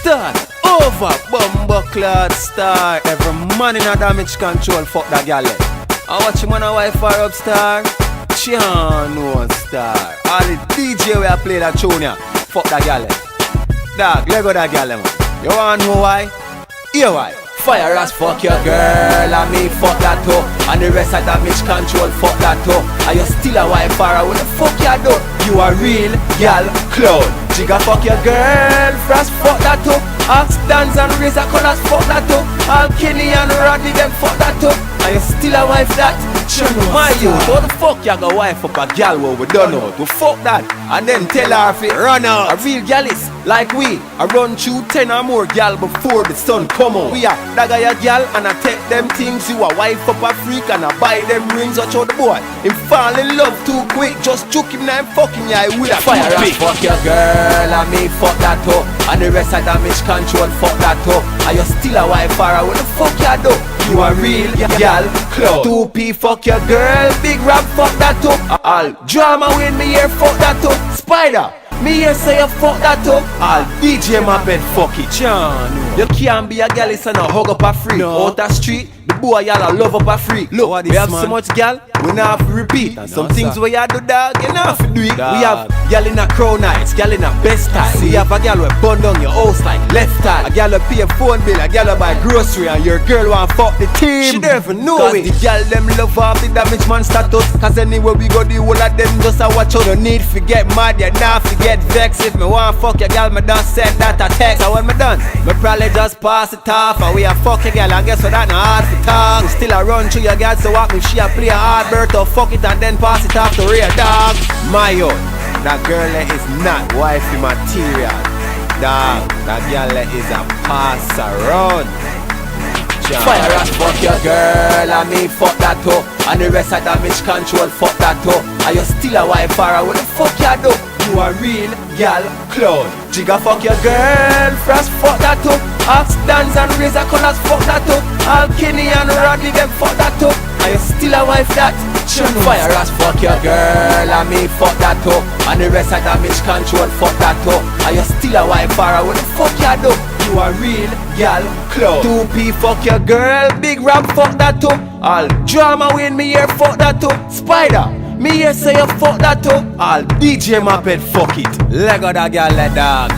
Start over, bumbleclad star. Every man in a damage control, fuck that gyal. I watch him on a wife for up star. Cyaan no star. All the DJ where I play that tune ya, fuck that gyal. Dog, Lego that gyal man. You wanna know why? Here why? Fire as fuck your girl, and me fuck that too. And the rest of damage control, fuck that too. And you still a wife for her, what the fuck you do? You a real gyal clown. Jigga fuck your girl, Frost fuck that too. Axe, dance and razor colors, fuck that too. All Kenny and Rodney, them fuck that too. And you still a wife that? My youth, how the fuck you got wife up a gyal where we done out? To fuck that, and then tell her if it run out. A real gyalist, like we, I run through 10 or more gyal before the sun come out. We are dagger your gyal, and I take them things. You a wife up a freak, and I buy them rings. Watch out the boy, him fall in love too quick. Just choke him now and fucking yeah with a fire and fuck your girl, and me fuck that too. And the rest of damage control, fuck that too. And you still a wife for her, what the fuck you do? You a real gyal clown. 2P fuck your girl, big rap fuck that too. All drama win me here, fuck that too. Spider, me here say you fuck that too. All DJ my bed fuck it. Cyaan, you can't be a gyalist and a hug up a freak. Out the street, the boy y'all a love up a freak. Look, we have so much gyal, we not have to repeat. And some things where you do dog, you not have to do it. We have gyal in a crown nights, gyal in a best time. We have a gyal where burn down your house like left time. A gyal where pay a phone bill, a gyal where buy grocery, and your girl want fuck the team. She never know it. The gyal them love off the damage man status. Cause anywhere we go, the whole of them just a watch out. No need to get mad, you not to get vexed. If me want fuck your gyal, me done send that a text. And when me done, me probably just pass it off. And we a fuck your gyal, and guess what, that not hard to talk. We still a run through your gyal, so what me she a play a hard bird to fuck it and then pass it off to real dog. My own, that girl is not wifey material. Dog, that girl is a pass around. Fire as fuck your girl, and me fuck that too. And the rest of damage control, fuck that too. And you still a wife for her, what the fuck you do? You a real gyal clown. Jigga fuck your girl, Frost fuck that too. Axe, dance and razor colors, fuck that too. All Kenny and Rodney, them fuck that too. And you still a wife that? Fire as fuck your girl, and me fuck that too. And the rest of damage control, fuck that too. And you still a wife for her, what the fuck you do? You a real gyal clown. 2P fuck your girl, big rap fuck that too. All drama win me here, fuck that too. Spider, me here say you fuck that too. All DJ my bed fuck it. Lego that gyal let dog.